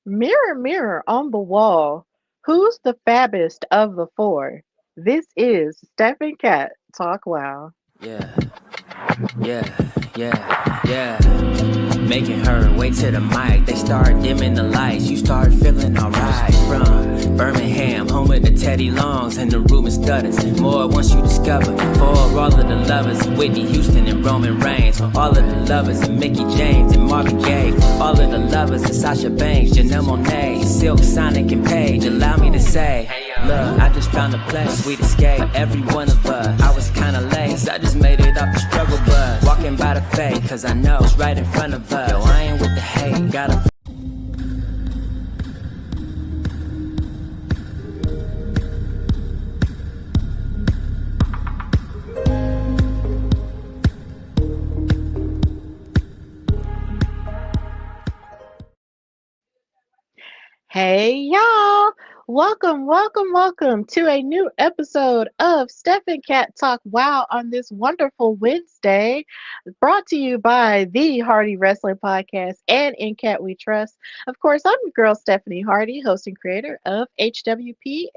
Mirror, mirror on the wall, who's the fabbest of the four? This is Steph and Cat Talk Wow. Yeah, yeah. Making her way to the mic. They start dimming the lights. You start feeling alright. From Birmingham, home of the Teddy Longs, and the room is stutters. More once you discover. For all of the lovers, Whitney Houston and Roman Reigns. For all of the lovers, and Mickey James and Marvin Gaye. For all of the lovers, and Sasha Banks, Janelle Monáe, Silk, Sonic, and Paige. Allow me to say, look, I just found a place we'd escape. Every one of us, I was kinda late. I just made it off the struggle bus. Walking by the fate, cause I know it's right in front of us. Yo, I ain't with the hate, gotta. Hey y'all! Welcome, welcome, welcome to a new episode of Steph and Cat Talk Wow on this wonderful Wednesday. Brought to you by the Hardy Wrestling Podcast and In Cat We Trust. Of course, I'm your girl Stephanie Hardy, host and creator of HWP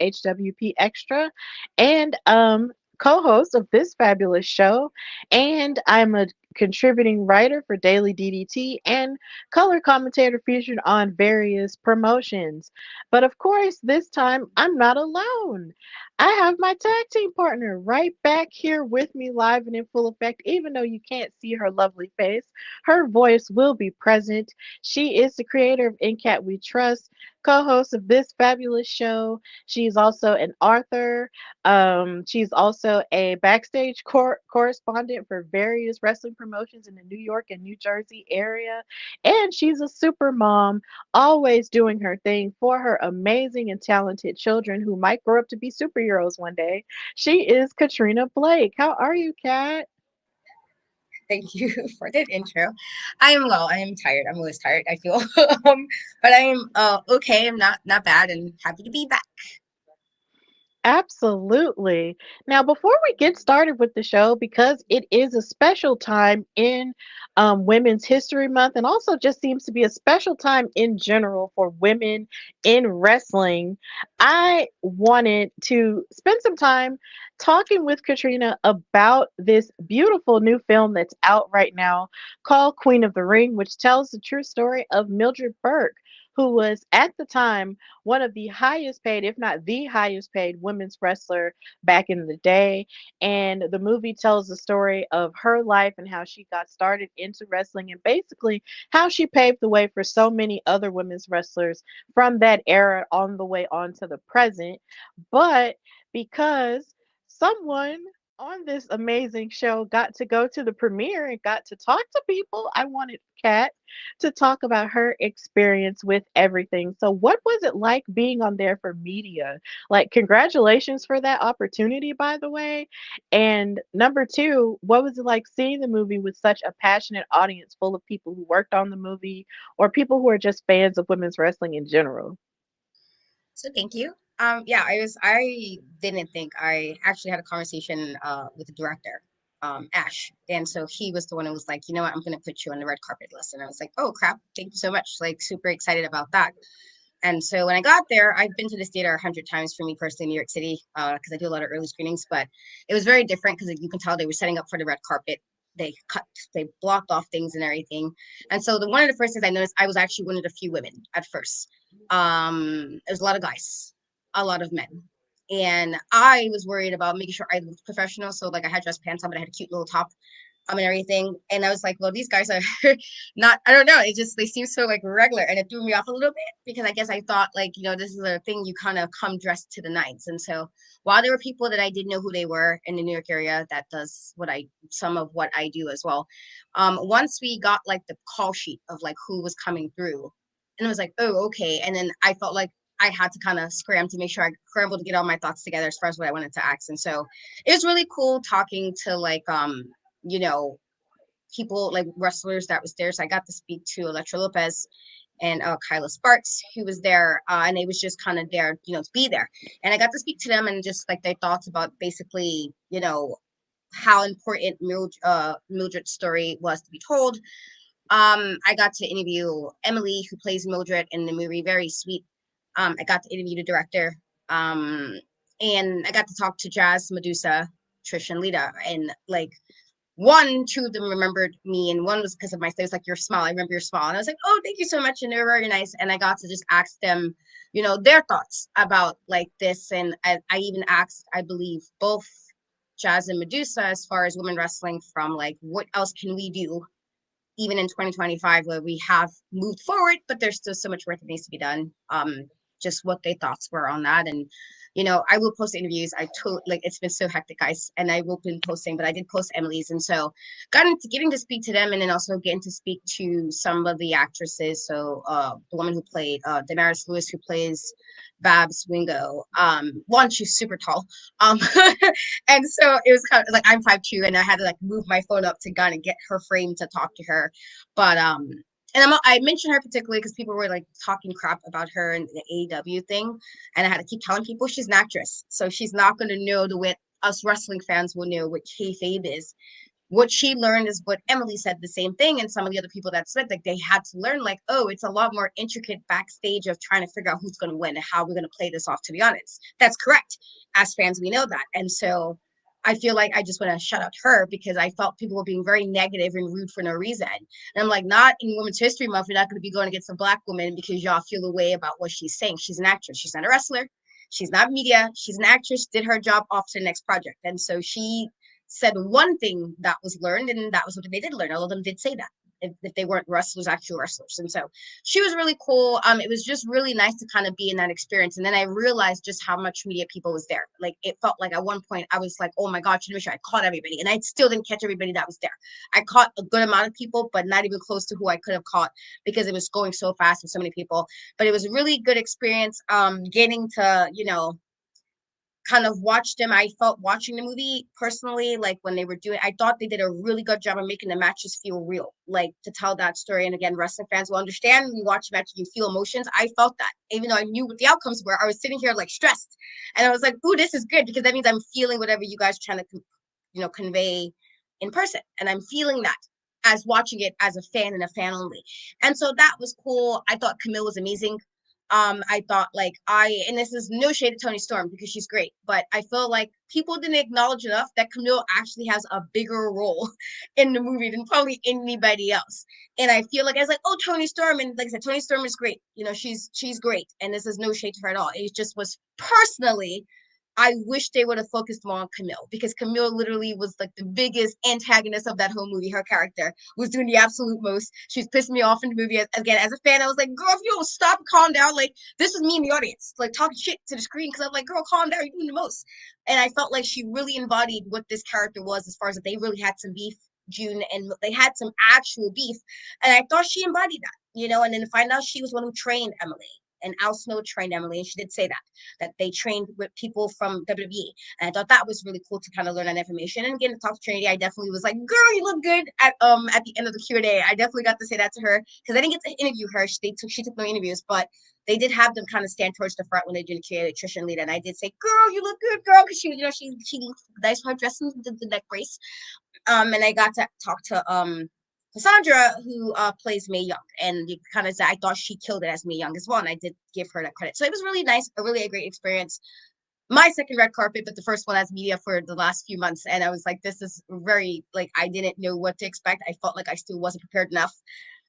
Extra, and co-host of this fabulous show. And I'm a contributing writer for Daily DDT and color commentator featured on various promotions. But of course, this time I'm not alone. I have my tag team partner right back here with me live and in full effect. Even though you can't see her lovely face, her voice will be present. She is the creator of In Cat We Trust, co-host of this fabulous show. She's also an author. She's also a backstage correspondent for various wrestling promotions in the New York and New Jersey area. And she's a super mom, always doing her thing for her amazing and talented children who might grow up to be superheroes one day. She is Katrina Blake. How are you, Kat? Thank you for that intro. I am well. I am tired. I'm always tired, I feel. But I am okay. I'm not bad and happy to be back. Absolutely. Now, before we get started with the show, because it is a special time in Women's History Month, and also just seems to be a special time in general for women in wrestling, I wanted to spend some time talking with Katrina about this beautiful new film that's out right now called Queen of the Ring, which tells the true story of Mildred Burke, who was at the time one of the highest paid, if not the highest paid, women's wrestler back in the day. And the movie tells the story of her life and how she got started into wrestling and basically how she paved the way for so many other women's wrestlers from that era on the way on to the present. But because someone on this amazing show got to go to the premiere and got to talk to people, I wanted Kat to talk about her experience with everything. So, what was it like being on there for media? Like, congratulations for that opportunity, by the way. And number two, what was it like seeing the movie with such a passionate audience full of people who worked on the movie or people who are just fans of women's wrestling in general? So thank you. Yeah, I didn't think I actually had a conversation with the director, Ash. And so he was the one who was like, you know what, I'm gonna put you on the red carpet list. And I was like, oh crap, thank you so much. Like super excited about that. And so when I got there, I've been to this theater 100 times for me personally in New York City, because I do a lot of early screenings, but it was very different because you can tell they were setting up for the red carpet. They blocked off things and everything. And so one of the first things I noticed, I was actually one of the few women at first. There's a lot of guys, a lot of men. And I was worried about making sure I looked professional. So like I had dress pants on, but I had a cute little top and everything. And I was like, well, these guys are not, I don't know. It just, they seem so like regular. And it threw me off a little bit because I guess I thought like, this is a thing you kind of come dressed to the nines. And so while there were people that I did know who they were in the New York area, that does some of what I do as well. Once we got like the call sheet of like who was coming through, and it was like, oh, okay. And then I felt like I had to kind of scram to make sure I scrambled to get all my thoughts together as far as what I wanted to ask. And so it was really cool talking to like, you know, people like wrestlers that was there. So I got to speak to Electra Lopez and Kyla Sparks, who was there, and they was just kind of there, to be there. And I got to speak to them and just like their thoughts about basically, how important Mildred's story was to be told, I got to interview Emily, who plays Mildred in the movie. Very sweet. I got to interview the director. Um, and I got to talk to Jazz, Medusa, Trish, and Lita. And like one, two of them remembered me, and one was because of my face, like your smile. I remember your smile, and I was like, "Oh, thank you so much," and they were very nice. And I got to just ask them, their thoughts about like this, and I even asked, I believe, both Jazz and Medusa as far as women wrestling from like what else can we do even in 2025 where we have moved forward, but there's still so much work that needs to be done. Just what their thoughts were on that. And, I will post interviews. Like it's been so hectic, guys, and I will be posting, but I did post Emily's. And so got into getting to speak to them and then also getting to speak to some of the actresses. So the woman who played Damaris Lewis, who plays Babs Wingo. One, she's super tall. Um, and so it was kind of like I'm 5'2", and I had to like move my phone up to kind of get her frame to talk to her. But and I mentioned her particularly because people were like talking crap about her and the AEW thing, and I had to keep telling people she's an actress, so she's not going to know the way us wrestling fans will know what kayfabe is. What she learned is what Emily said, the same thing, and some of the other people that said like they had to learn like, oh, it's a lot more intricate backstage of trying to figure out who's going to win and how we're going to play this off. To be honest, that's correct. As fans, we know that, and so I feel like I just want to shout out her because I felt people were being very negative and rude for no reason. And I'm like, not in Women's History Month. We're not going to be going against a black woman because y'all feel a way about what she's saying. She's an actress. She's not a wrestler. She's not media. She's an actress. Did her job off to the next project, and so she said one thing that was learned, and that was what they did learn. All of them did say that if they weren't wrestlers, actual wrestlers. And so she was really cool. It was just really nice to kind of be in that experience. And then I realized just how much media people was there. Like it felt like at one point I was like, oh my God, I caught everybody. And I still didn't catch everybody that was there. I caught a good amount of people, but not even close to who I could have caught because it was going so fast with so many people. But it was a really good experience getting to, kind of watched them. I felt watching the movie personally, like when they were doing, I thought they did a really good job of making the matches feel real, like to tell that story. And again, wrestling fans will understand when you watch a match, you feel emotions. I felt that, even though I knew what the outcomes were, I was sitting here like stressed, and I was like, "Ooh, this is good," because that means I'm feeling whatever you guys are trying to, convey in person, and I'm feeling that as watching it as a fan and a fan only. And so that was cool. I thought Camille was amazing. I thought like and this is no shade to Toni Storm because she's great, but I feel like people didn't acknowledge enough that Camille actually has a bigger role in the movie than probably anybody else. And I feel like I was like, oh, Toni Storm, and like I said, Toni Storm is great. She's great, and this is no shade to her at all. It just was personally, I wish they would have focused more on Camille because Camille literally was like the biggest antagonist of that whole movie. Her character was doing the absolute most. She was pissing me off in the movie. Again, as a fan, I was like, girl, if you don't stop, calm down. Like, this was me in the audience, like talking shit to the screen because I'm like, girl, calm down. You're doing the most. And I felt like she really embodied what this character was as far as that they really had some beef, June, and they had some actual beef. And I thought she embodied that, and then to find out she was one who trained Emily. And Al Snow trained Emily, and she did say that they trained with people from WWE. And I thought that was really cool to kind of learn that information. And again, to talk to Trinity, I definitely was like, girl, you look good at the end of the Q&A. I definitely got to say that to her because I didn't get to interview her. She took no interviews, but they did have them kind of stand towards the front when they did the Q&A, Trish and Lita. And I did say, girl, you look good, girl, because she looked nice for her dressing the neck brace. And I got to talk to Cassandra, who plays Mae Young, and you kind of said I thought she killed it as Mae Young as well, and I did give her that credit. So it was really nice, a great experience. My second red carpet, but the first one as media for the last few months, and I was like, this is very like I didn't know what to expect. I felt like I still wasn't prepared enough.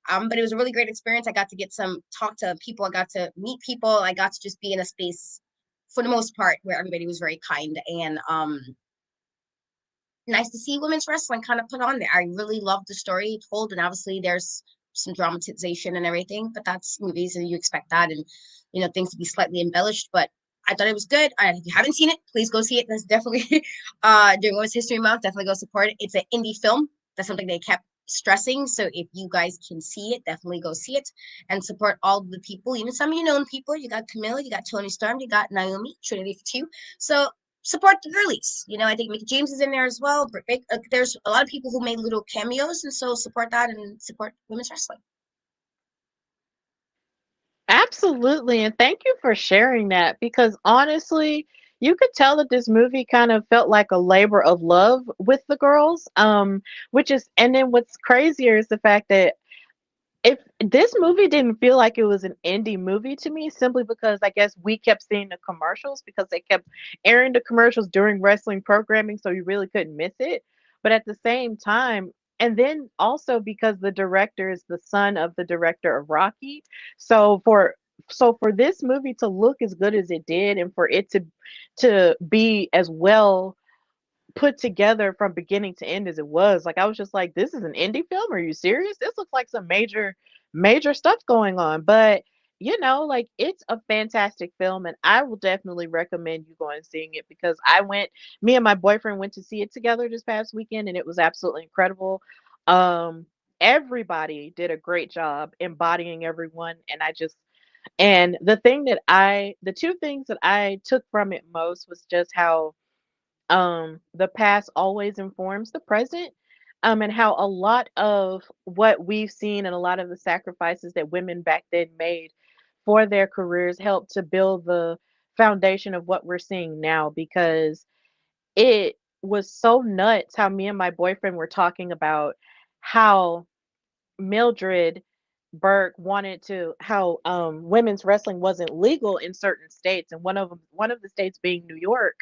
But it was a really great experience. I got to talk to people. I got to meet people. I got to just be in a space for the most part where everybody was very kind and nice to see women's wrestling kind of put on there. I really love the story told, and obviously there's some dramatization and everything, but that's movies and you expect that and things to be slightly embellished. But I thought it was good. If you haven't seen it, please go see it. That's definitely during Women's History Month. Definitely go support it. It's an indie film. That's something they kept stressing. So if you guys can see it, definitely go see it and support all the people. Even some of you known people. You got Camilla, you got Toni Storm, you got Naomi, Trinity for two. So support the girlies. I think Mickey James is in there as well. There's a lot of people who made little cameos, and so support that and support women's wrestling. Absolutely. And thank you for sharing that because honestly, you could tell that this movie kind of felt like a labor of love with the girls. Which is, and then what's crazier is the fact that if this movie didn't feel like it was an indie movie to me, simply because I guess we kept seeing the commercials because they kept airing the commercials during wrestling programming, so you really couldn't miss it. But at the same time, and then also because the director is the son of the director of Rocky, so for this movie to look as good as it did, and for it to be as well put together from beginning to end as it was. Like I was just like, this is an indie film. Are you serious? This looks like some major stuff going on. But like it's a fantastic film, and I will definitely recommend you going and seeing it because me and my boyfriend went to see it together this past weekend, and it was absolutely incredible. Um, Everybody did a great job embodying everyone, and the two things that I took from it most was just how the past always informs the present, and how a lot of what we've seen and a lot of the sacrifices that women back then made for their careers helped to build the foundation of what we're seeing now, because it was so nuts how me and my boyfriend were talking about how Mildred Burke wanted to how women's wrestling wasn't legal in certain states, and one of the states being New York,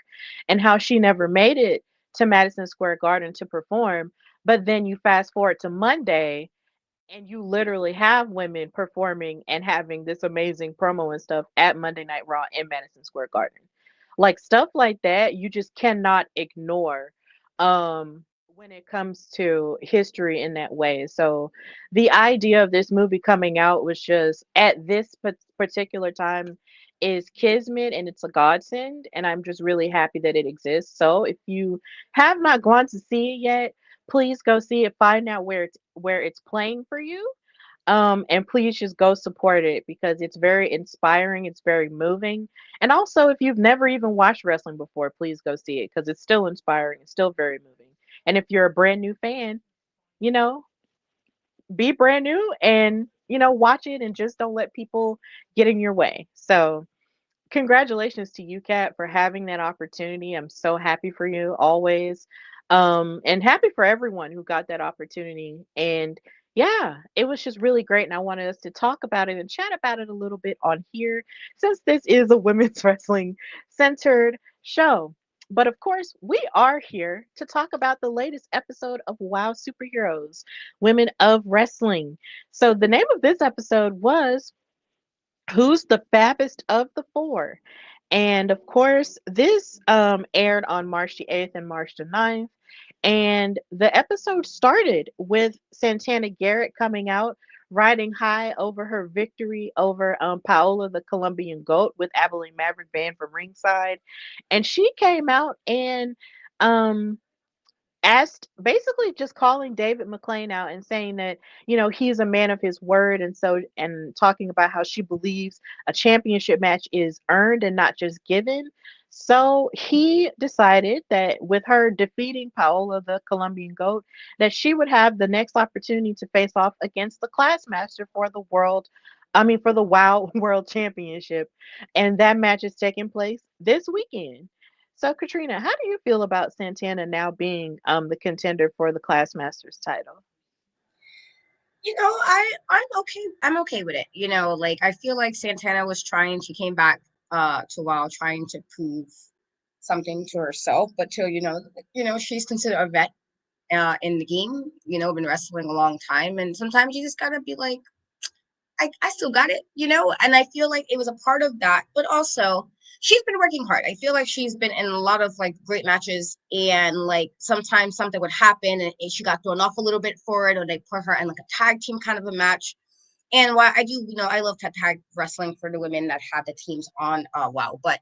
and how she never made it to Madison Square Garden to perform. But then you fast forward to Monday, and you literally have women performing and having this amazing promo and stuff at Monday Night Raw in Madison Square Garden. Like stuff like that, you just cannot ignore when it comes to history in that way. So the idea of this movie coming out was just at this particular time is kismet, and it's a godsend, and I'm just really happy that it exists. So if you have not gone to see it yet, please go see it, find out where it's playing for you. And please just go support it because it's very inspiring, it's very moving. And also, if you've never even watched wrestling before, please go see it because it's still inspiring, it's still very moving. And if you're a brand new fan, you know, be brand new and watch it, and just don't let people get in your way. So congratulations to you, Kat, for having that opportunity. I'm so happy for you always. And happy for everyone who got that opportunity. And yeah, it was just really great. And I wanted us to talk about it and chat about it a little bit on here, since this is a women's wrestling centered show. But of course, we are here to talk about the latest episode of Wow Superheroes, Women of Wrestling. So the name of this episode was Who's the Fabbest of the Four? And of course, this aired on March the 8th and March the 9th. And the episode started with Santana Garrett coming out, riding high over her victory over Paola the Colombian Goat with Abilene Maverick banned from ringside. And she came out and um, asked, basically just calling David McLane out and saying that he's a man of his word, and talking about how she believes a championship match is earned and not just given. So he decided that with her defeating Paola the Colombian Goat, that she would have the next opportunity to face off against the Classmaster for the for the WoW World Championship, and that match is taking place this weekend. So, Katrina, how do you feel about Santana now being the contender for the Classmasters title? I'm okay. I'm okay with it. Like I feel like Santana was trying. She came back to WoW trying to prove something to herself, but to she's considered a vet in the game. Been wrestling a long time, and sometimes you just gotta be like, I still got it, and I feel like it was a part of that, but also she's been working hard. I feel like she's been in a lot of like great matches, and like sometimes something would happen and she got thrown off a little bit for it, or they put her in like a tag team kind of a match. And while I do, I love tag wrestling for the women that have the teams on WoW, but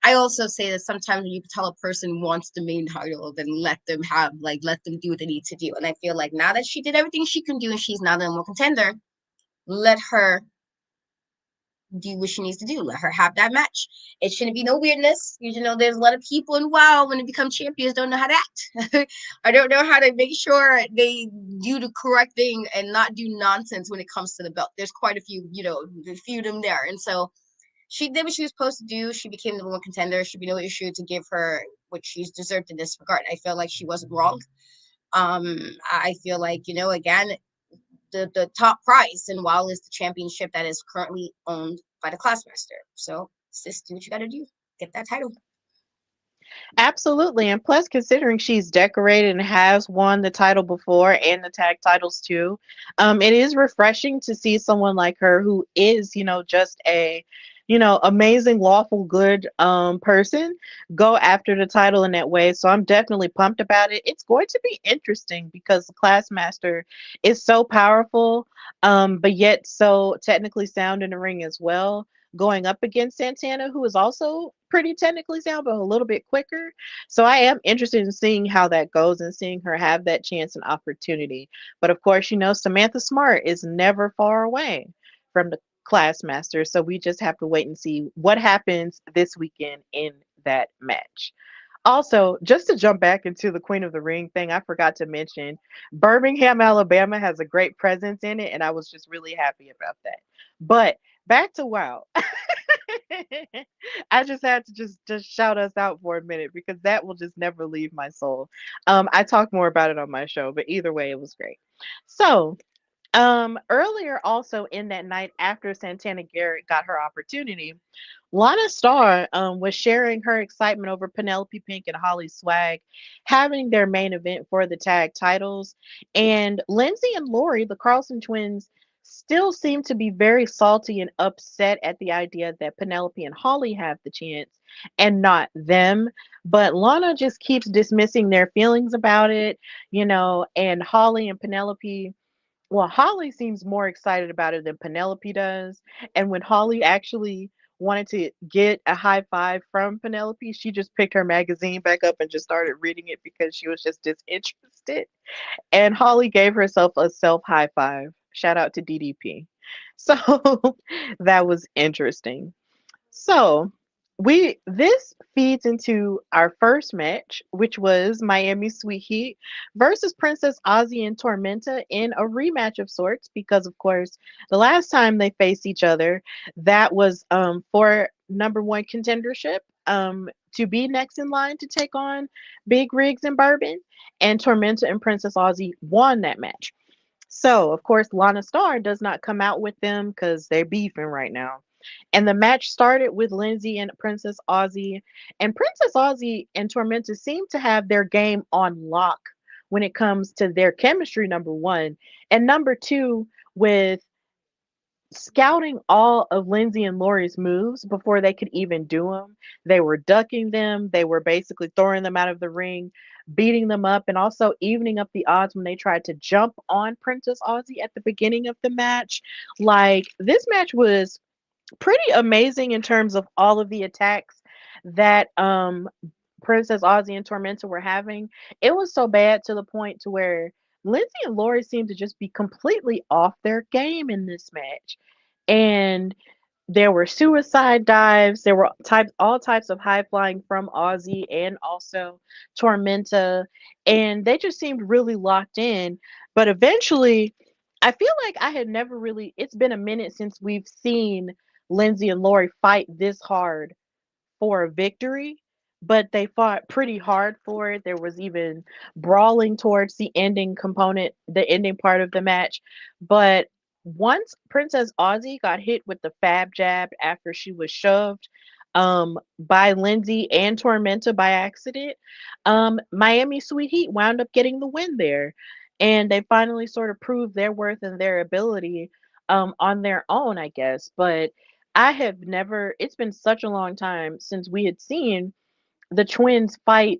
I also say that sometimes when you can tell a person wants the main title, then let them do what they need to do. And I feel like now that she did everything she can do and she's now the number one contender, let her do what she needs to do. Let her have that match. It shouldn't be no weirdness. There's a lot of people in WoW when they become champions don't know how to act. I don't know how to make sure they do the correct thing and not do nonsense when it comes to the belt. There's quite a few, a few of them there. And so she did what she was supposed to do. She became the number one contender. There should be no issue to give her what she's deserved in this regard. I feel like she wasn't wrong. I feel like, again, the top prize, and while is the championship that is currently owned by the Classmaster. So sis, do what you got to do, get that title. Absolutely. And plus, considering she's decorated and has won the title before and the tag titles too, it is refreshing to see someone like her who is, just a, amazing, lawful, good person go after the title in that way. So I'm definitely pumped about it. It's going to be interesting because the Classmaster is so powerful, but yet so technically sound in the ring as well, going up against Santana, who is also pretty technically sound, but a little bit quicker. So I am interested in seeing how that goes and seeing her have that chance and opportunity. But of course, Samantha Smart is never far away from the Classmaster. So we just have to wait and see what happens this weekend in that match. Also, just to jump back into the Queen of the Ring thing, I forgot to mention Birmingham, Alabama has a great presence in it, and I was just really happy about that. But back to WoW. I just had to just shout us out for a minute because that will just never leave my soul. I talk more about it on my show, but either way, it was great. So, earlier also in that night after Santana Garrett got her opportunity, Lana Star was sharing her excitement over Penelope Pink and Holly Swag having their main event for the tag titles. And Lindsey and Laurie, the Carlson twins, still seem to be very salty and upset at the idea that Penelope and Holly have the chance and not them. But Lana just keeps dismissing their feelings about it, and Holly and Penelope, well, Holly seems more excited about it than Penelope does. And when Holly actually wanted to get a high five from Penelope, she just picked her magazine back up and just started reading it because she was just disinterested. And Holly gave herself a self high five. Shout out to DDP. So that was interesting. So we this feeds into our first match, which was Miami Sweet Heat versus Princess Aussie and Tormenta in a rematch of sorts, because of course the last time they faced each other, that was for number one contendership. To be next in line to take on Big Rigs and Bourbon, and Tormenta and Princess Aussie won that match. So, of course, Lana Star does not come out with them because they're beefing right now. And the match started with Lindsey and Princess Aussie. And Princess Aussie and Tormenta seem to have their game on lock when it comes to their chemistry, number one. And number two, with scouting all of Lindsey and Laurie's moves before they could even do them. They were ducking them, they were basically throwing them out of the ring, beating them up, and also evening up the odds when they tried to jump on Princess Aussie at the beginning of the match. Like, this match was pretty amazing in terms of all of the attacks that Princess Aussie and Tormenta were having. It was so bad to the point to where Lindsay and Laurie seemed to just be completely off their game in this match. And there were suicide dives, there were all types of high flying from Aussie and also Tormenta, and they just seemed really locked in. But eventually, I feel like I had never really, it's been a minute since we've seen Lindsay and Laurie fight this hard for a victory, but they fought pretty hard for it. There was even brawling towards the ending component, the ending part of the match. But once Princess Aussie got hit with the Fab jab after she was shoved by Lindsay and Tormenta by accident, Miami Sweet Heat wound up getting the win there. And they finally sort of proved their worth and their ability on their own, I guess. But I have never, it's been such a long time since we had seen the twins fight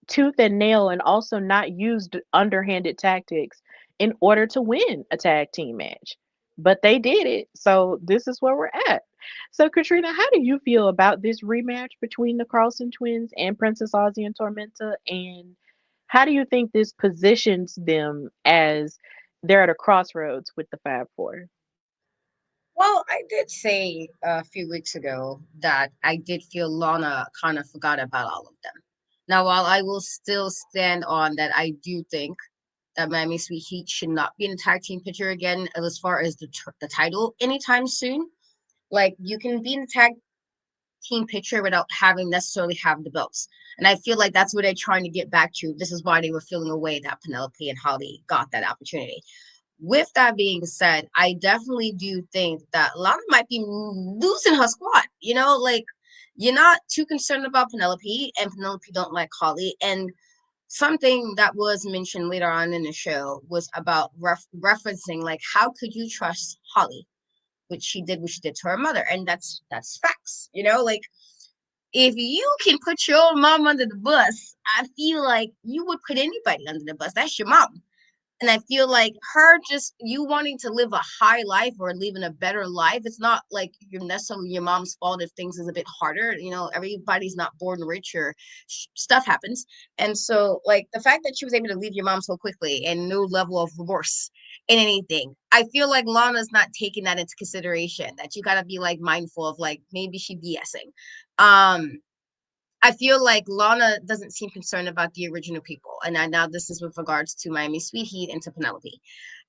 tooth and nail and also not used underhanded tactics in order to win a tag team match. But they did it. So this is where we're at. So, Katrina, how do you feel about this rematch between the Carlson twins and Princess Aussie and Tormenta? And how do you think this positions them as they're at a crossroads with the Fab Four? Well, I did say a few weeks ago that I did feel Lana kind of forgot about all of them. Now, while I will still stand on that, I do think that Miami Sweet Heat should not be in the tag team picture again as far as the title anytime soon. Like, you can be in the tag team picture without having necessarily have the belts. And I feel like that's what they're trying to get back to. This is why they were feeling away that Penelope and Holly got that opportunity. With that being said, I definitely do think that Lana might be losing her squad. You know, like you're not too concerned about Penelope, and Penelope don't like Holly. And something that was mentioned later on in the show was about referencing like how could you trust Holly, which she did, what she did to her mother, and that's facts. You know, like if you can put your own mom under the bus, I feel like you would put anybody under the bus. That's your mom. And I feel like her just you wanting to live a high life or living a better life, it's not like you're necessarily your mom's fault if things is a bit harder. You know, everybody's not born rich or stuff happens. And so, like, the fact that she was able to leave your mom so quickly and no level of remorse in anything, I feel like Lana's not taking that into consideration, that you got to be, like, mindful of, like, maybe she BSing. I feel like Lana doesn't seem concerned about the original people. And now this is with regards to Miami Sweet Heat and to Penelope.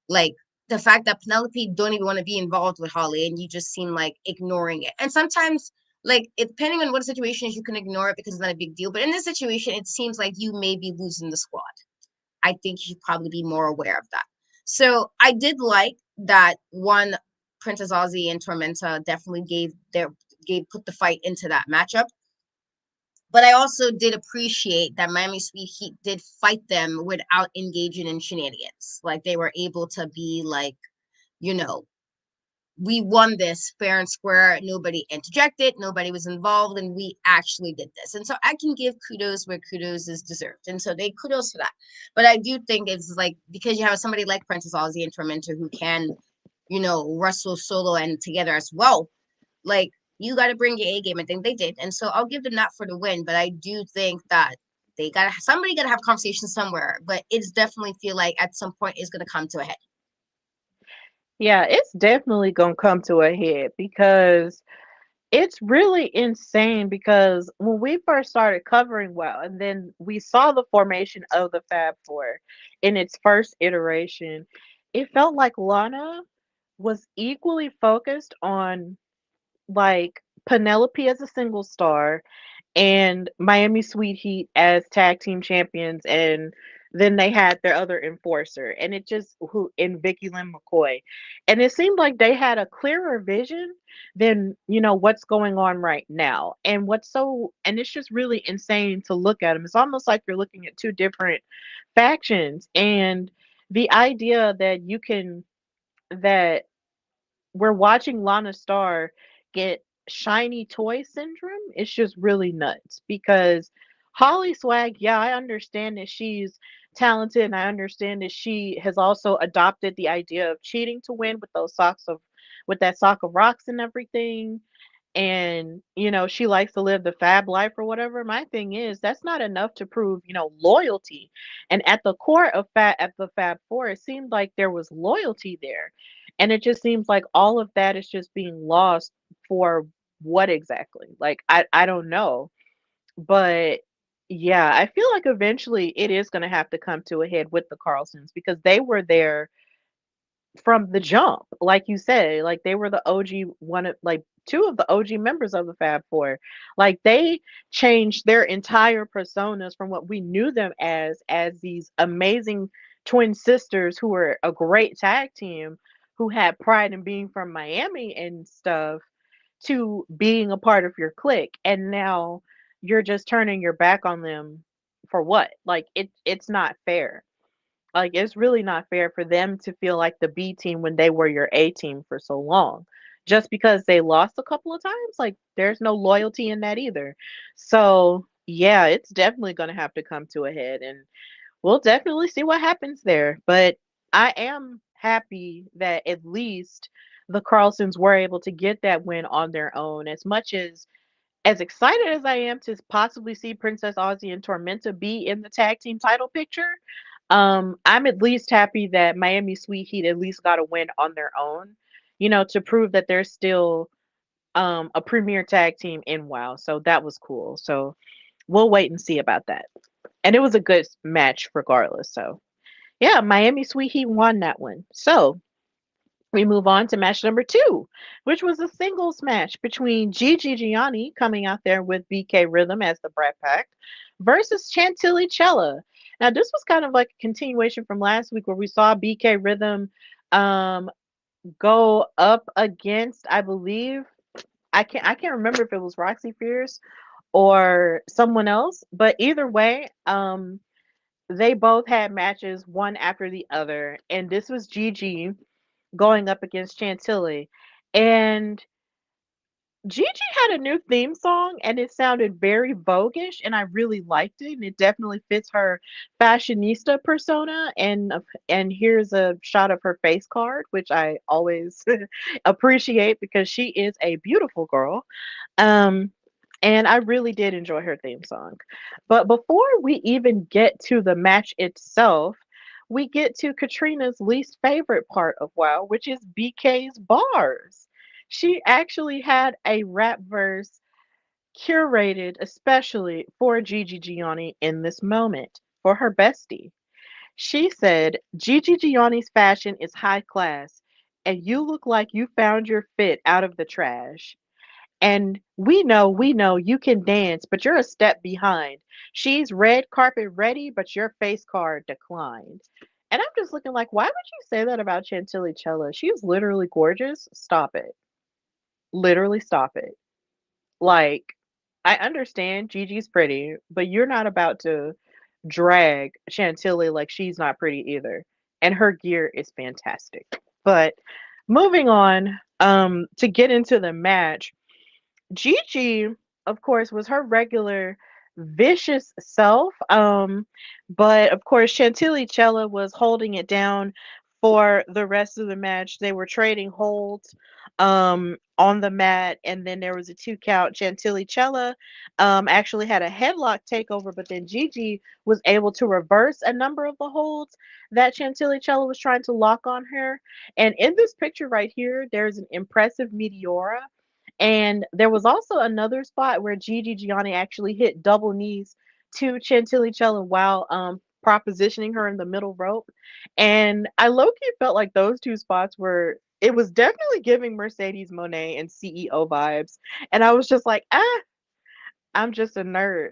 Like the fact that Penelope don't even want to be involved with Holly and you just seem like ignoring it. And sometimes, like, depending on what the situation is, you can ignore it because it's not a big deal. But in this situation, it seems like you may be losing the squad. I think you should probably be more aware of that. So I did like that one. Princess Aussie and Tormenta definitely put the fight into that matchup, but I also did appreciate that Miami Sweet Heat did fight them without engaging in shenanigans. Like they were able to be like, you know, we won this fair and square. Nobody interjected, nobody was involved, and we actually did this. And so I can give kudos where kudos is deserved. And so they kudos for that. But I do think it's like because you have somebody like Princess Aussie and Tormentor who can, wrestle solo and together as well, like you got to bring your A game. I think they did, and so I'll give them that for the win. But I do think that somebody got to have conversation somewhere. But it's definitely feel like at some point it's going to come to a head. Yeah, it's definitely gonna come to a head because it's really insane because when we first started covering WoW and then we saw the formation of the Fab Four in its first iteration, it felt like Lana was equally focused on like Penelope as a single star and Miami Sweet Heat as tag team champions, and then they had their other enforcer, and it just who in Vicky Lynn McCoy, and it seemed like they had a clearer vision than what's going on right now, and it's just really insane to look at them. It's almost like you're looking at two different factions, and the idea that we're watching Lana Star get shiny toy syndrome. It's just really nuts because Holly Swag, yeah, I understand that she's talented and I understand that she has also adopted the idea of cheating to win with that sock of rocks and everything. And she likes to live the fab life or whatever. My thing is that's not enough to prove loyalty. And at the core of the Fab Four, it seemed like there was loyalty there, and it just seems like all of that is just being lost for what exactly? Like I don't know, but yeah, I feel like eventually it is going to have to come to a head with the Carlsons because they were there from the jump. Like you said, like they were the OG one of like two of the OG members of the Fab Four. Like they changed their entire personas from what we knew them as these amazing twin sisters who were a great tag team who had pride in being from Miami and stuff to being a part of your clique. And now you're just turning your back on them for what? Like it's not fair. Like, it's really not fair for them to feel like the B team when they were your A team for so long. Just because they lost a couple of times, like, there's no loyalty in that either. So, yeah, it's definitely going to have to come to a head, and we'll definitely see what happens there. But I am happy that at least the Carlsons were able to get that win on their own. As excited as I am to possibly see Princess Aussie and Tormenta be in the tag team title picture, I'm at least happy that Miami Sweet Heat at least got a win on their own, to prove that they're still a premier tag team in WoW. So that was cool. So we'll wait and see about that. And it was a good match regardless. So yeah, Miami Sweet Heat won that one. So we move on to match number two, which was a singles match between Gigi Gianni coming out there with BK Rhythm as the Brat Pack versus Chantilly Chella. Now, this was kind of like a continuation from last week where we saw BK Rhythm um go up against, I believe, I can't remember if it was Roxxy Fierce or someone else, but either way, they both had matches one after the other, and this was Gigi going up against Chantilly. And Gigi had a new theme song and it sounded very voguish and I really liked it and it definitely fits her fashionista persona and here's a shot of her face card which I always appreciate because she is a beautiful girl. Um and I really did enjoy her theme song. But before we even get to the match itself, we get to Katrina's least favorite part of WoW, which is BK's bars. She actually had a rap verse curated especially for Gigi Gianni in this moment for her bestie. She said, Gigi Gianni's fashion is high class, and you look like you found your fit out of the trash. And we know you can dance, but you're a step behind. She's red carpet ready, but your face card declined. And I'm just looking like, why would you say that about Chantilly Chella? She is literally gorgeous. Stop it. Literally stop it. Like, I understand Gigi's pretty, but you're not about to drag Chantilly like she's not pretty either. And her gear is fantastic. But moving on, to get into the match, Gigi, of course, was her regular vicious self. But of course, Chantilly Chella was holding it down for the rest of the match. They were trading holds on the mat, and then there was a 2 count. Chantilly Chella actually had a headlock takeover, but then Gigi was able to reverse a number of the holds that Chantilly Chella was trying to lock on her. And in this picture right here, there's an impressive Meteora and there was also another spot where Gigi Gianni actually hit double knees to Chantilly Chella while propositioning her in the middle rope. And I low key felt like those two spots were it was definitely giving Mercedes Monet and CEO vibes. And I was just like, I'm just a nerd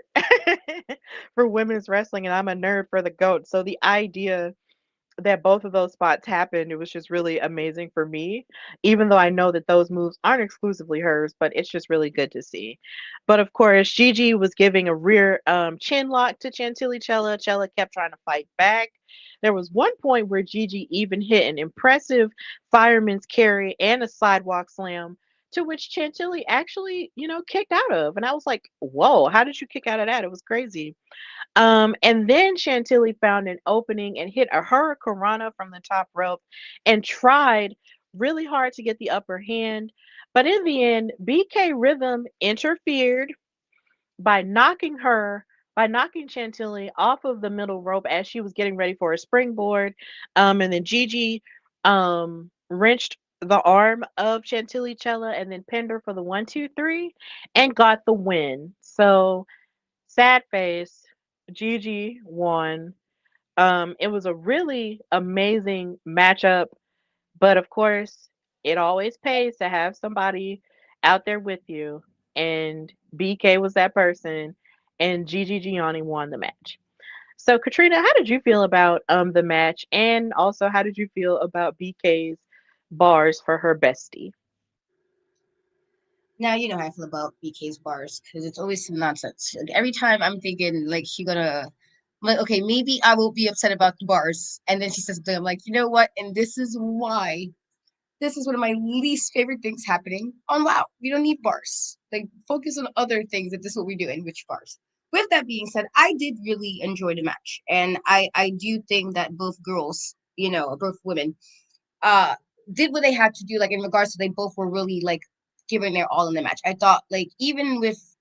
for women's wrestling and I'm a nerd for the GOAT. So the idea that both of those spots happened, it was just really amazing for me, even though I know that those moves aren't exclusively hers, but it's just really good to see. But of course, Gigi was giving a rear chin lock to Chantilly Chella. Chella kept trying to fight back. There was one point where Gigi even hit an impressive fireman's carry and a sidewalk slam, to which Chantilly actually, kicked out of. And I was like, whoa, how did you kick out of that? It was crazy. And then Chantilly found an opening and hit a hurricanrana from the top rope and tried really hard to get the upper hand. But in the end, BK Rhythm interfered by knocking Chantilly off of the middle rope as she was getting ready for a springboard. And then Gigi wrenched the arm of Chantilly Chella and then pinned her for the 1, 2, 3 and got the win. So sad face. Gigi won. It was a really amazing matchup, but of course, it always pays to have somebody out there with you. And BK was that person, and Gigi Gianni won the match. So, Katrina, how did you feel about the match, and also how did you feel about BK's bars for her bestie? Now you know how I feel about BK's bars because it's always some nonsense. Like every time I'm thinking like she gonna, I'm like, okay, maybe I will be upset about the bars, and then she says something. I'm like, you know what? And this is why. This is one of my least favorite things happening on WoW. We don't need bars. Like focus on other things if this is what we do and which bars. With that being said, I did really enjoy the match, and I do think that both girls, both women, uh did what they had to do, like in regards to they both were really like giving their all in the match. I thought like even with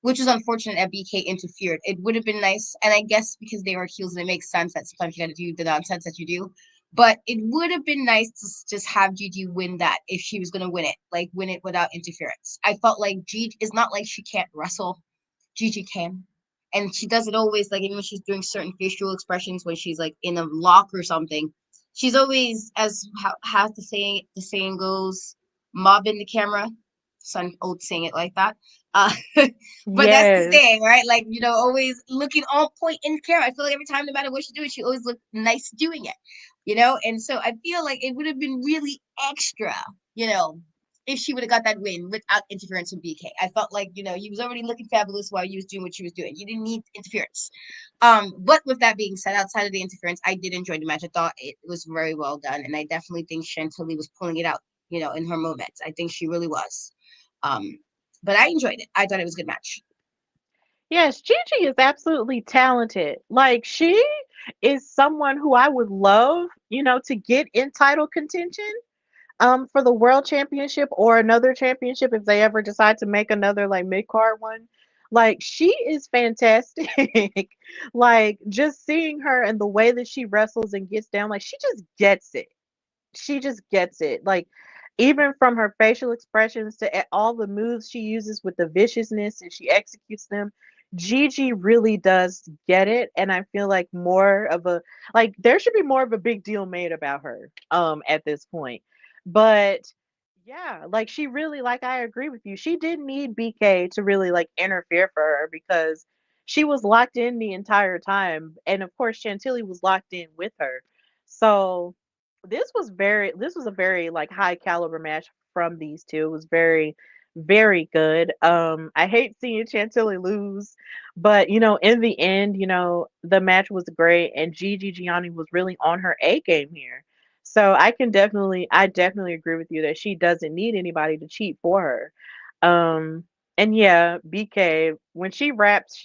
which is unfortunate that BK interfered. It would have been nice, and I guess because they were heels and it makes sense that sometimes you gotta do the nonsense that you do. But it would have been nice to just have Gigi win that if she was gonna win it, like win it without interference. I felt like Gigi is not like she can't wrestle. Gigi can. And she does it always, like even when she's doing certain facial expressions when she's like in a lock or something. She's always, as the saying goes, mobbing the camera. Son old saying it like that. Uh, but that's the Yes. saying, right? Like, always looking on point in the camera. I feel like every time, no matter what she's doing, she always looked nice doing it. And so I feel like it would have been really extra, you know, if she would have got that win without interference from BK. I felt like, you was already looking fabulous while you was doing what you was doing. You didn't need interference. But with that being said, outside of the interference, I did enjoy the match. I thought it was very well done, and I definitely think Chantilly was pulling it out, in her moments. I think she really was. Um, but I enjoyed it. I thought it was a good match. Yes, Gigi is absolutely talented. Like she is someone who I would love, to get in title contention for the world championship or another championship if they ever decide to make another like mid card one. Like she is fantastic. Like just seeing her and the way that she wrestles and gets down, like she just gets it. She just gets it. Like even from her facial expressions to all the moves she uses with the viciousness and she executes them, Gigi really does get it. And I feel like more of a like there should be more of a big deal made about her at this point. But yeah, like she really like I agree with you. She didn't need BK to really like interfere for her because she was locked in the entire time. And of course Chantilly was locked in with her. So this was a very like high caliber match from these two. It was very very good. I hate seeing Chantilly lose, but in the end, the match was great and Gigi Gianni was really on her A game here. So I definitely agree with you that she doesn't need anybody to cheat for her. And yeah, BK, when she raps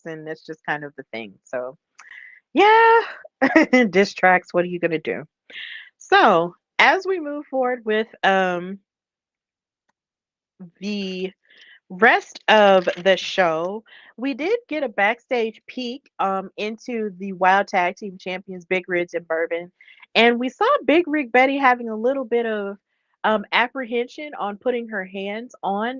and that's just kind of the thing. So yeah, diss tracks, what are you gonna do? So, as we move forward with the rest of the show, we did get a backstage peek into the Wild Tag Team Champions Big Rigs and Bourbon, and we saw Big Rig Betty having a little bit of apprehension on putting her hands on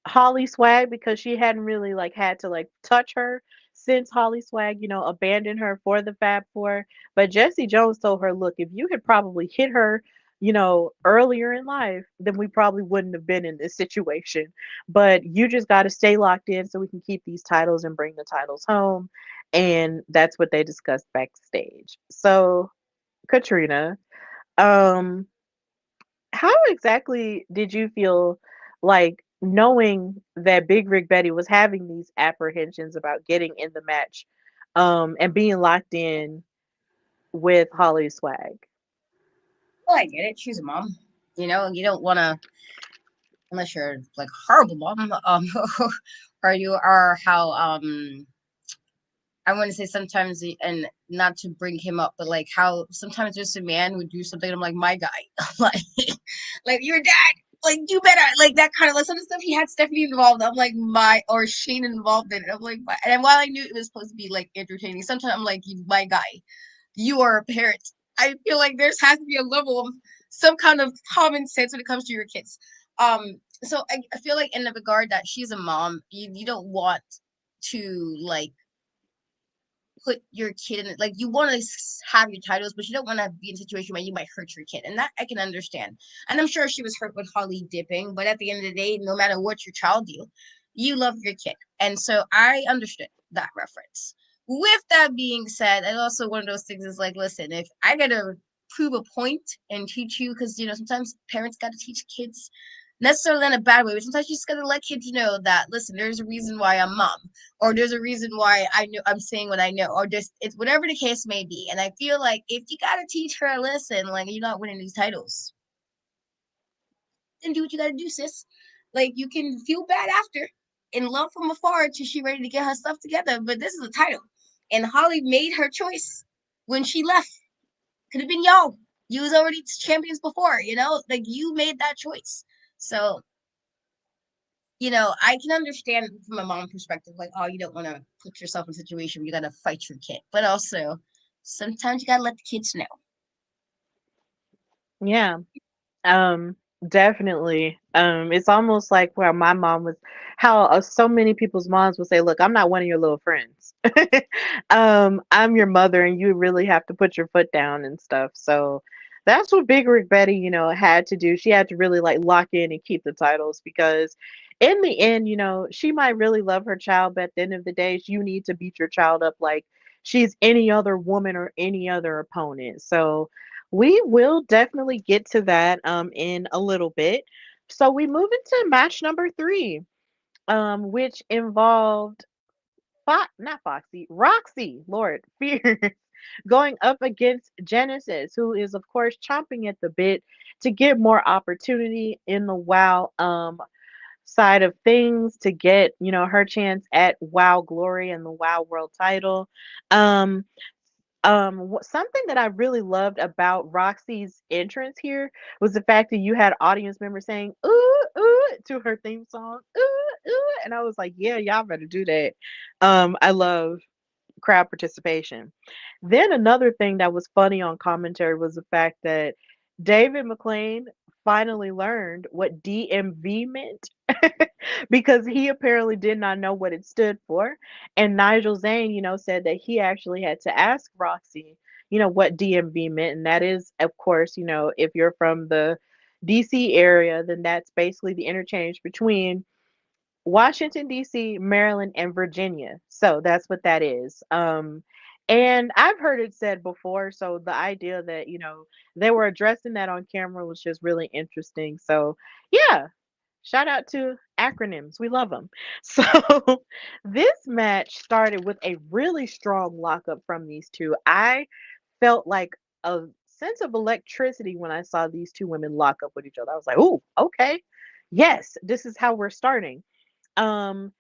Holly Swag because she hadn't really like had to like touch her since Holly Swag, abandoned her for the Fab Four. But Jesse Jones told her, look, if you had probably hit her, earlier in life, then we probably wouldn't have been in this situation. But you just got to stay locked in so we can keep these titles and bring the titles home. And that's what they discussed backstage. So, Katrina, um, how exactly did you feel like knowing that Big Rig Betty was having these apprehensions about getting in the match and being locked in with Holly Swag? Well, I get it. She's a mom. You don't want to, unless you're like a horrible mom, or you are how I want to say sometimes, and not to bring him up, but like how sometimes just a man would do something. I'm like, my guy, like, like your dad, like you better, like that kind of like some of the stuff he had Stephanie involved. I'm like or Shane involved in it. I'm like, and while I knew it was supposed to be like entertaining, sometimes I'm like, my guy, you are a parent. I feel like there's has to be a level of some kind of common sense when it comes to your kids. So I feel like in the regard that she's a mom, you don't want to like put your kid in it. Like you want to have your titles, but you don't want to be in a situation where you might hurt your kid, and that I can understand. And I'm sure she was hurt with Holly dipping, but at the end of the day, no matter what your child do, you love your kid, and so I understood that reference. With that being said, and also one of those things is like, listen, if I gotta prove a point and teach you, because sometimes parents gotta teach kids necessarily in a bad way, but sometimes you just gotta let kids know that listen, there's a reason why I'm mom, or there's a reason why I know I'm saying what I know, or just it's whatever the case may be. And I feel like if you gotta teach her a lesson, like you're not winning these titles, then do what you gotta do, sis. Like you can feel bad after and love from afar till she ready to get her stuff together. But this is a title. And Holly made her choice when she left. Could have been y'all. You was already champions before, like you made that choice. So I can understand from a mom perspective, like, oh, you don't want to put yourself in a situation where you got to fight your kid. But also, sometimes you got to let the kids know. Yeah. Definitely. It's almost like where my mom was, how so many people's moms would say, "Look, I'm not one of your little friends. I'm your mother, and you really have to put your foot down and stuff." So that's what Big Rig Betty, had to do. She had to really like lock in and keep the titles because in the end, she might really love her child, but at the end of the day, you need to beat your child up like she's any other woman or any other opponent. So we will definitely get to that in a little bit. So we move into match number 3, which involved not Foxy, Roxxy, Lord, Fierce, going up against Genesis, who is of course chomping at the bit to get more opportunity in the WoW side of things, to get, her chance at WoW Glory and the WoW World title. Um Something that I really loved about Roxy's entrance here was the fact that you had audience members saying "ooh ooh" to her theme song, "ooh ooh," and I was like, "Yeah, y'all better do that." I love crowd participation. Then another thing that was funny on commentary was the fact that David McLane finally learned what DMV meant because he apparently did not know what it stood for. And Nigel Zane, said that he actually had to ask Roxy, what DMV meant. And that is, of course, if you're from the DC area, then that's basically the interchange between Washington, D.C., Maryland, and Virginia. So that's what that is. And I've heard it said before. So the idea that, they were addressing that on camera was just really interesting. So, yeah, shout out to acronyms. We love them. So this match started with a really strong lockup from these two. I felt like a sense of electricity when I saw these two women lock up with each other. I was like, "Ooh, okay. Yes, this is how we're starting." Um,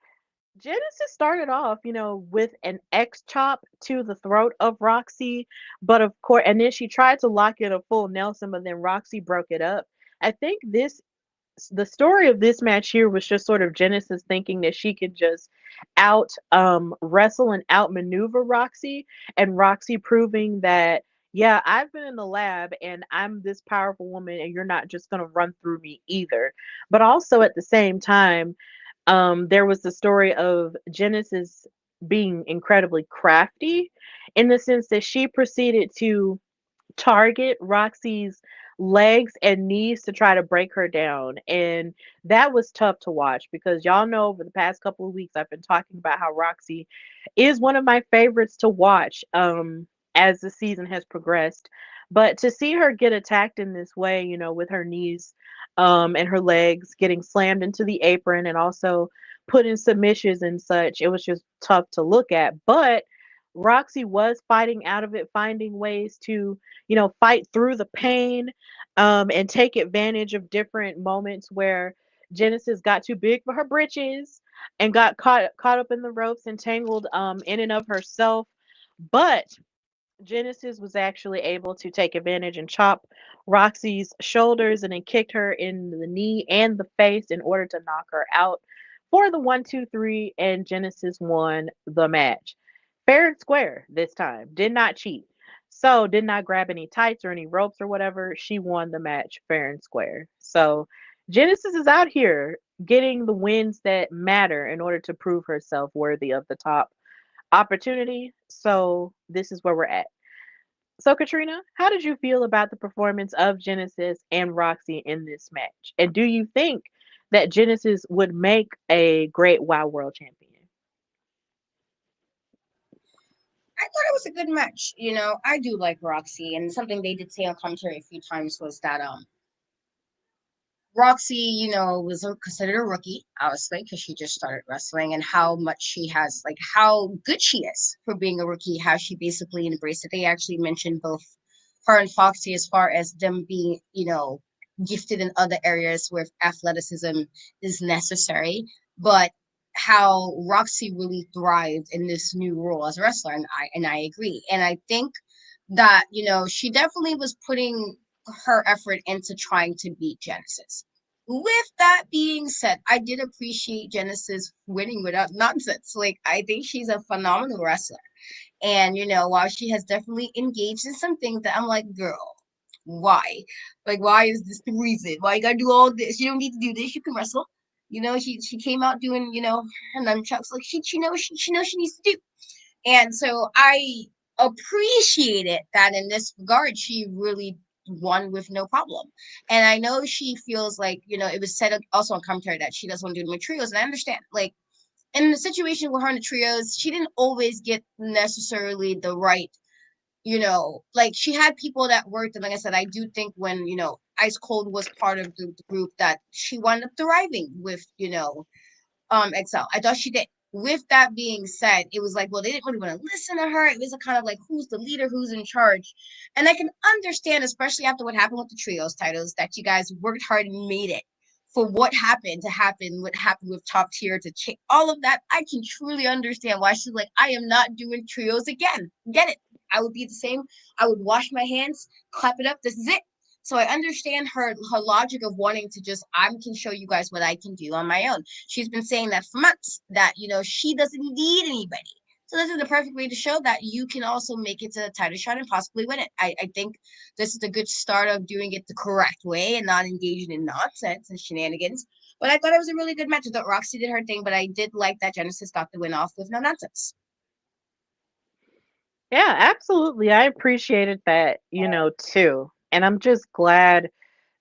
Genesis started off, with an X chop to the throat of Roxy, but of course, and then she tried to lock in a full Nelson, but then Roxy broke it up. I think the story of this match here was just sort of Genesis thinking that she could just out wrestle and outmaneuver Roxy, and Roxy proving that, yeah, I've been in the lab and I'm this powerful woman and you're not just going to run through me either. But also at the same time, there was the story of Genesis being incredibly crafty in the sense that she proceeded to target Roxy's legs and knees to try to break her down. And that was tough to watch because y'all know over the past couple of weeks I've been talking about how Roxy is one of my favorites to watch as the season has progressed. But to see her get attacked in this way, with her knees and her legs getting slammed into the apron and also put in submissions and such, it was just tough to look at. But Roxy was fighting out of it, finding ways to, fight through the pain, and take advantage of different moments where Genesis got too big for her britches and got caught up in the ropes and tangled in and of herself. But Genesis was actually able to take advantage and chop Roxy's shoulders and then kicked her in the knee and the face in order to knock her out for the 1, 2, 3, and Genesis won the match. Fair and square this time. Did not cheat. So did not grab any tights or any ropes or whatever. She won the match fair and square. So Genesis is out here getting the wins that matter in order to prove herself worthy of the top opportunity. So this is where we're at. So, Katrina, how did you feel about the performance of Genesis and Roxy in this match? And do you think that Genesis would make a great WoW World Champion? I thought it was a good match. I do like Roxy, and something they did say on commentary a few times was that Roxy, was considered a rookie, obviously, because she just started wrestling, and how much she has, like, how good she is for being a rookie, how she basically embraced it. They actually mentioned both her and Foxy as far as them being, gifted in other areas where athleticism is necessary, but how Roxy really thrived in this new role as a wrestler, and I agree. And I think that, she definitely was putting her effort into trying to beat Genesis. With that being said, I did appreciate Genesis winning without nonsense. Like, I think she's a phenomenal wrestler. And, while she has definitely engaged in some things that I'm like, girl, why? Like, why is this the reason? Why you gotta do all this? You don't need to do this. You can wrestle. She came out doing, her nunchucks like she knows she needs to do. And so I appreciated that in this regard, she really won with no problem. And I know she feels like, it was said also on commentary that she doesn't want to do the materials. And I understand. Like, in the situation with her in the trios, she didn't always get necessarily the right, like she had people that worked. And like I said, I do think when, Ice Cold was part of the group that she wound up thriving with, Excel. I thought she did. With that being said, it was like, well, they didn't really want to listen to her. It was a kind of like, who's the leader, who's in charge. And I can understand, especially after what happened with the trios titles, that you guys worked hard and made it for what happened to happen, what happened with top tier to change all of that. I can truly understand why she's like, I am not doing trios again. Get it? I would be the same. I would wash my hands, clap it up. This is it. So I understand her logic of wanting to just, I can show you guys what I can do on my own. She's been saying that for months, that she doesn't need anybody. So this is the perfect way to show that you can also make it to the title shot and possibly win it. I think this is a good start of doing it the correct way and not engaging in nonsense and shenanigans. But I thought it was a really good match. I thought Roxy did her thing, but I did like that Genesis got the win off with no nonsense. Yeah, absolutely. I appreciated that, too. And I'm just glad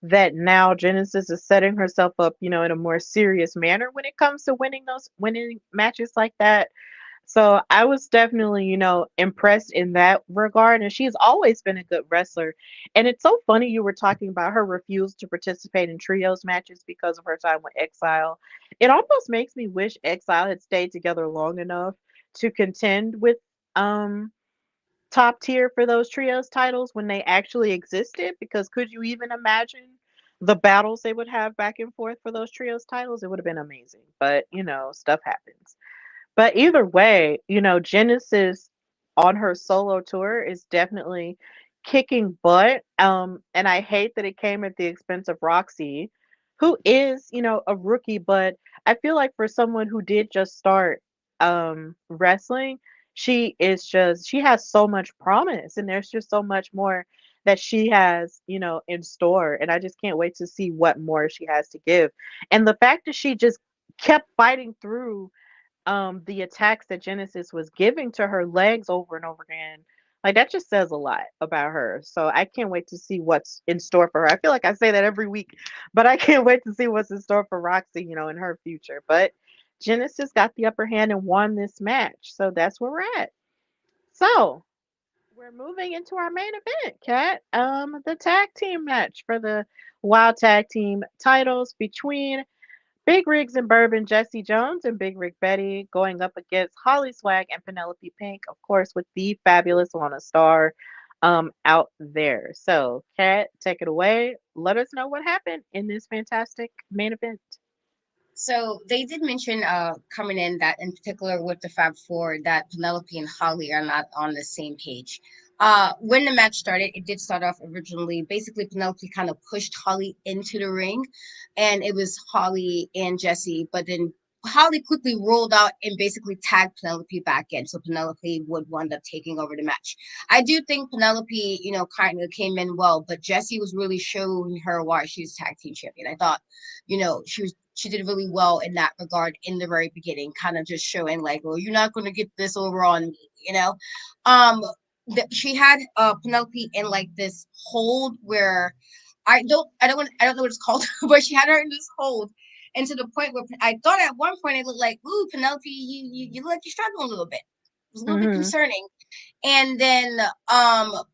that now Genesis is setting herself up, in a more serious manner when it comes to winning matches like that. So I was definitely, impressed in that regard. And she's always been a good wrestler. And it's so funny you were talking about her refusal to participate in trios matches because of her time with Exile. It almost makes me wish Exile had stayed together long enough to contend with um top tier for those trios titles when they actually existed, because could you even imagine the battles they would have back and forth for those trios titles? It would have been amazing. But, stuff happens. But either way, Genesis on her solo tour is definitely kicking butt. And I hate that it came at the expense of Roxy, who is, a rookie, but I feel like for someone who did just start wrestling, she has so much promise, and there's just so much more that she has, in store. And I just can't wait to see what more she has to give. And the fact that she just kept fighting through the attacks that Genesis was giving to her legs over and over again, like that just says a lot about her. So I can't wait to see what's in store for her. I feel like I say that every week, but I can't wait to see what's in store for Roxy, in her future. But Genesis got the upper hand and won this match. So that's where we're at. So we're moving into our main event, Kat. The tag team match for the Wild Tag Team titles between Big Rigs and Bourbon, Jesse Jones and Big Rig Betty going up against Holly Swag and Penelope Pink, of course, with the fabulous Lana Star out there. So, Kat, take it away. Let us know what happened in this fantastic main event. So they did mention coming in that in particular with the Fab Four that Penelope and Holly are not on the same page. When the match started, it did start off originally. Basically, Penelope kind of pushed Holly into the ring, and it was Holly and Jesse. But then Holly quickly rolled out and basically tagged Penelope back in, so Penelope would wind up taking over the match. I do think Penelope, kind of came in well, but Jesse was really showing her why she's tag team champion. I thought, she did really well in that regard in the very beginning, kind of just showing like, well, you're not going to get this over on me, Um, she had Penelope in like this hold where I don't know what it's called, but she had her in this hold. And to the point where I thought at one point it looked like, ooh, Penelope, you look like you're struggling a little bit. It was a little bit Hmm. concerning. And then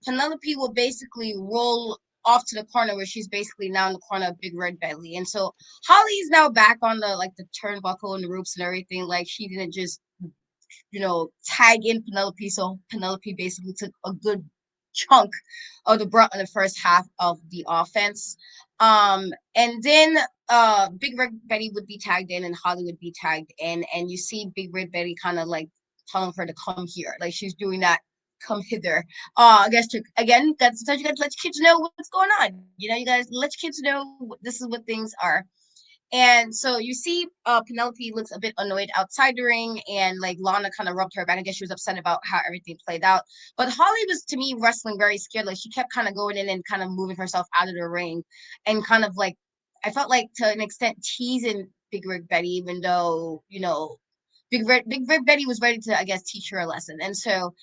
Penelope will basically roll off to the corner where she's basically now in the corner of Big Red Belly. And so Holly's now back on the turnbuckle and the ropes and everything. Like she didn't just, tag in Penelope. So Penelope basically took a good chunk of the brunt in the first half of the offense. And then Big Red Betty would be tagged in and Holly would be tagged in. And you see Big Red Betty kind of like telling her to come here. Like she's doing that come hither. I guess again, that sometimes you gotta let your kids know what's going on. You gotta let your kids know this is what things are. And so you see Penelope looks a bit annoyed outside the ring, and like Lana kind of rubbed her back. I guess she was upset about how everything played out. But Holly was, to me, wrestling very scared. Like she kept kind of going in and kind of moving herself out of the ring, and kind of like I felt like to an extent teasing Big Rig Betty, even though Big Rig Betty was ready to, I guess, teach her a lesson. And so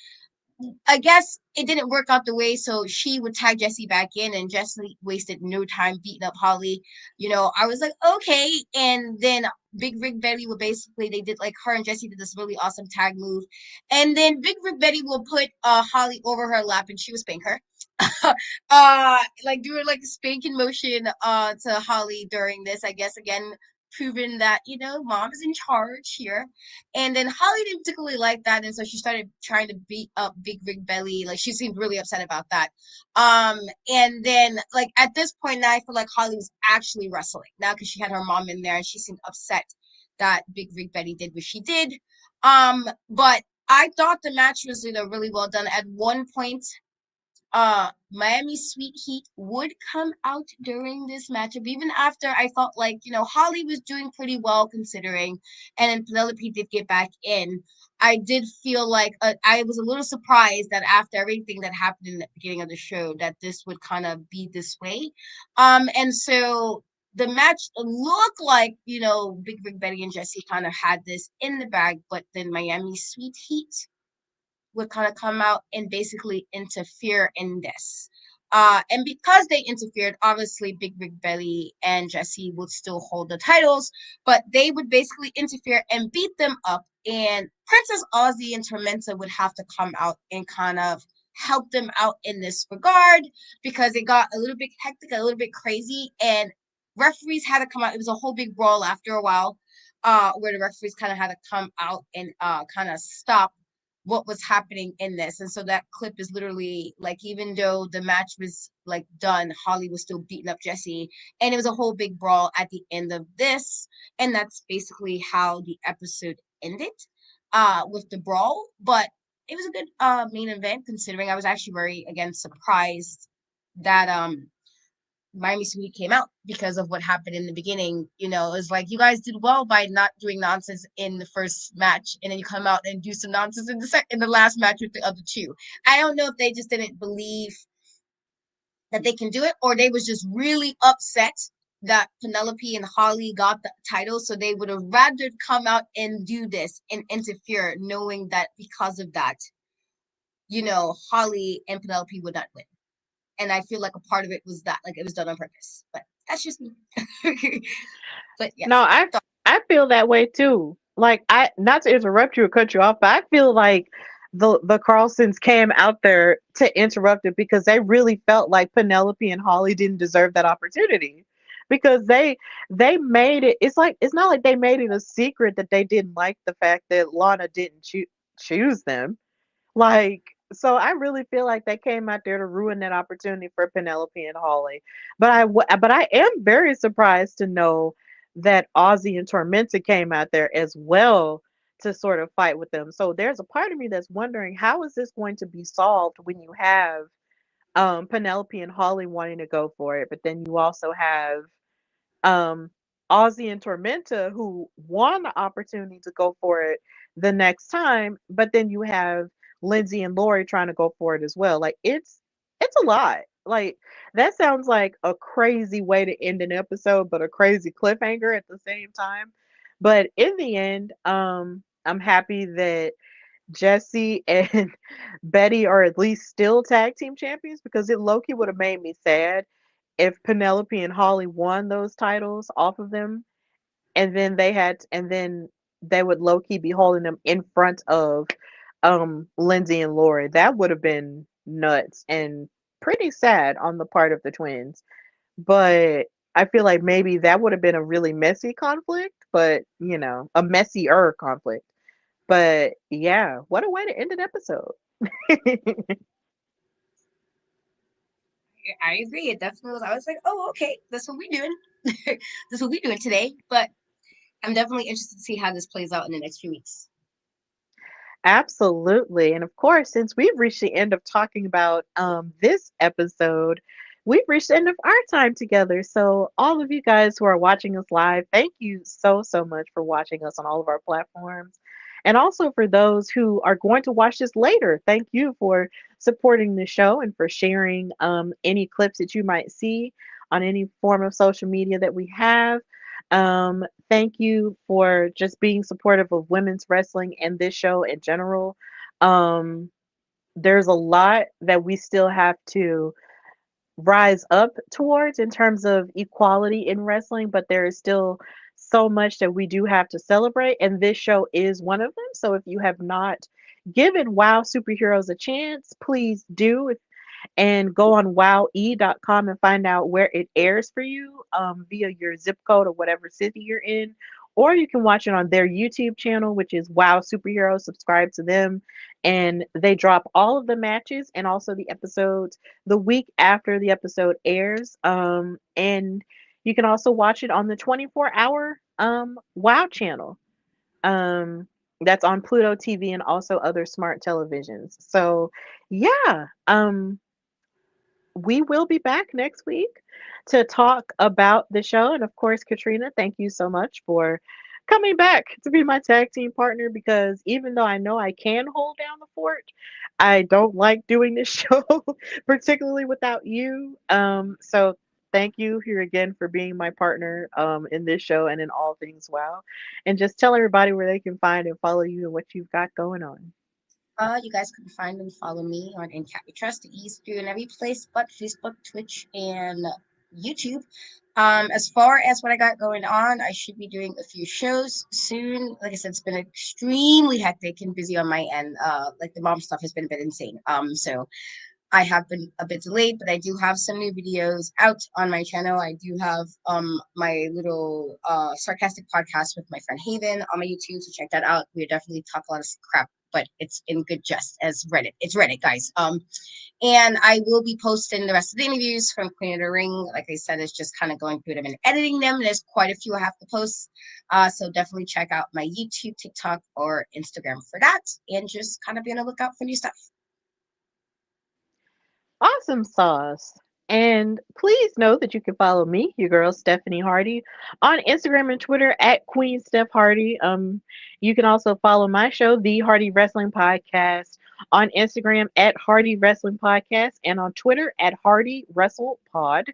I guess it didn't work out the way, so she would tag Jesse back in, and Jesse wasted no time beating up Holly. I was like, okay. And then Big Rig Betty would basically, they did like, her and Jessie did this really awesome tag move, and then Big Rig Betty will put Holly over her lap and she would spank her. Like doing like a spanking motion to Holly during this, I guess, again proving that, mom is in charge here. And then Holly didn't particularly like that, and so she started trying to beat up Big Rig Belly. Like, she seemed really upset about that. um and then, like, at this point now, I feel like Holly was actually wrestling now, because she had her mom in there and she seemed upset that Big Rig Betty did what she did. But I thought the match was, really well done. At one point, Miami Sweet Heat would come out during this matchup, even after I felt like, Holly was doing pretty well considering, and then Penelope did get back in. I did feel like, I was a little surprised that after everything that happened in the beginning of the show, that this would kind of be this way. And so the match looked like, Big Rig Betty and Jessie kind of had this in the bag, but then Miami Sweet Heat would kind of come out and basically interfere in this. And because they interfered, obviously Big Rig Belly and Jessie would still hold the titles, but they would basically interfere and beat them up. And Princess Aussie and Tormenta would have to come out and kind of help them out in this regard, because it got a little bit hectic, a little bit crazy, and referees had to come out. It was a whole big brawl after a while, where the referees kind of had to come out and kind of stop what was happening in this. And so that clip is literally like, even though the match was like done, Holly was still beating up Jessie, and it was a whole big brawl at the end of this. And that's basically how the episode ended, with the brawl. But it was a good main event, considering. I was actually very, again, surprised that Miami Sweet came out because of what happened in the beginning. It's like, you guys did well by not doing nonsense in the first match, and then you come out and do some nonsense in the last match with the other two. I don't know if they just didn't believe that they can do it, or they was just really upset that Penelope and Holly got the title, so they would have rather come out and do this and interfere, knowing that because of that, Holly and Penelope would not win. And I feel like a part of it was that, like, it was done on purpose. But that's just me. But No, yes. I feel that way too. Like, I, not to interrupt you or cut you off, but I feel like the Carlsons came out there to interrupt it because they really felt like Penelope and Holly didn't deserve that opportunity. Because they made it, it's like, it's not like they made it a secret that they didn't like the fact that Lana didn't choose them. Like, so I really feel like they came out there to ruin that opportunity for Penelope and Holly. But I am very surprised to know that Ozzy and Tormenta came out there as well to sort of fight with them. So there's a part of me that's wondering, how is this going to be solved when you have Penelope and Holly wanting to go for it, but then you also have um Ozzy and Tormenta, who won the opportunity to go for it the next time, but then you have Lindsey and Laurie trying to go for it as well. Like, it's a lot. Like, that sounds like a crazy way to end an episode, but a crazy cliffhanger at the same time. But in the end, I'm happy that Jessie and Betty are at least still tag team champions, because it low-key would have made me sad if Penelope and Holly won those titles off of them, and then they would low key be holding them in front of Lindsay and Laurie. That would have been nuts and pretty sad on the part of the twins. But I feel like maybe that would have been a really messy conflict, but a messier conflict. But yeah, what a way to end an episode. I agree. It definitely was. I was like, oh, okay, that's what we're doing. That's what we're doing today. But I'm definitely interested to see how this plays out in the next few weeks. Absolutely. And of course, since we've reached the end of talking about this episode, we've reached the end of our time together. So, all of you guys who are watching us live, thank you so, so much for watching us on all of our platforms. And also for those who are going to watch this later, thank you for supporting the show and for sharing any clips that you might see on any form of social media that we have. Thank you for just being supportive of women's wrestling and this show in general. Um, there's a lot that we still have to rise up towards in terms of equality in wrestling, but there is still so much that we do have to celebrate, and this show is one of them. So if you have not given WoW Superheroes a chance, please do. And go on wowe.com and find out where it airs for you via your zip code or whatever city you're in. Or you can watch it on their YouTube channel, which is WoW Superheroes. Subscribe to them. And they drop all of the matches and also the episodes the week after the episode airs. And you can also watch it on the 24-hour WoW channel. Um, that's on Pluto TV and also other smart televisions. So, yeah. We will be back next week to talk about the show. And of course, Katrina, thank you so much for coming back to be my tag team partner because even though I know I can hold down the fort, I don't like doing this show, particularly without you. So thank you here again for being my partner in this show and in all things WoW. And just tell everybody where they can find and follow you and what you've got going on. You guys can find and follow me on In Cat We Trust, Ease through in every place but Facebook, Twitch, and YouTube. As far as what I got going on, I should be doing a few shows soon. Like I said, it's been extremely hectic and busy on my end. Like the mom stuff has been a bit insane. So I have been a bit delayed, but I do have some new videos out on my channel. I do have my little sarcastic podcast with my friend Haven on my YouTube, so check that out. We definitely talk a lot of crap, but it's in good jest as Reddit. It's Reddit, guys. And I will be posting the rest of the interviews from Queen of the Ring. Like I said, it's just kind of going through them and editing them. There's quite a few I have to post. So definitely check out my YouTube, TikTok, or Instagram for that. And just kind of be on the lookout for new stuff. Awesome sauce. And please know that you can follow me, your girl Stephanie Hardy, on Instagram and Twitter at Queen Steph Hardy. You can also follow my show, The Hardy Wrestling Podcast, on Instagram at Hardy Wrestling Podcast and on Twitter at Hardy Wrestle Pod.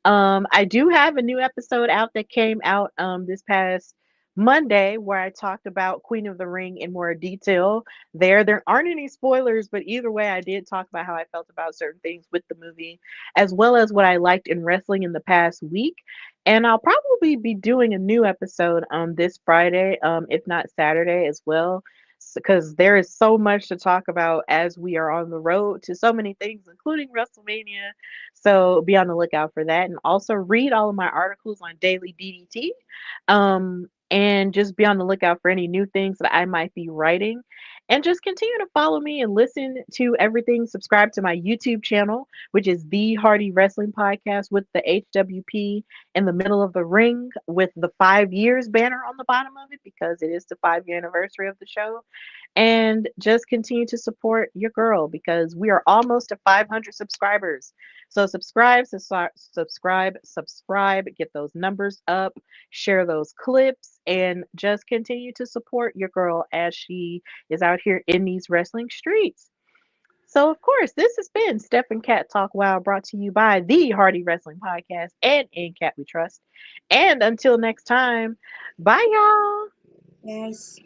I do have a new episode out that came out this past Monday where I talked about Queen of the Ring in more detail. There aren't any spoilers, but either way, I did talk about how I felt about certain things with the movie, as well as what I liked in wrestling in the past week. And I'll probably be doing a new episode this Friday, if not Saturday as well, because there is so much to talk about as we are on the road to so many things, including WrestleMania. So be on the lookout for that, and also read all of my articles on Daily DDT. And just be on the lookout for any new things that I might be writing. And just continue to follow me and listen to everything. Subscribe to my YouTube channel, which is The Hardy Wrestling Podcast with the HWP in the middle of the ring with the 5 years banner on the bottom of it because it is the 5 year anniversary of the show. And just continue to support your girl because we are almost to 500 subscribers. So subscribe, get those numbers up, share those clips, and just continue to support your girl as she is out here in these wrestling streets. So, of course, this has been Steph and Cat Talk Wild brought to you by the Hardy Wrestling Podcast and In Cat We Trust. And until next time, bye, y'all. Yes.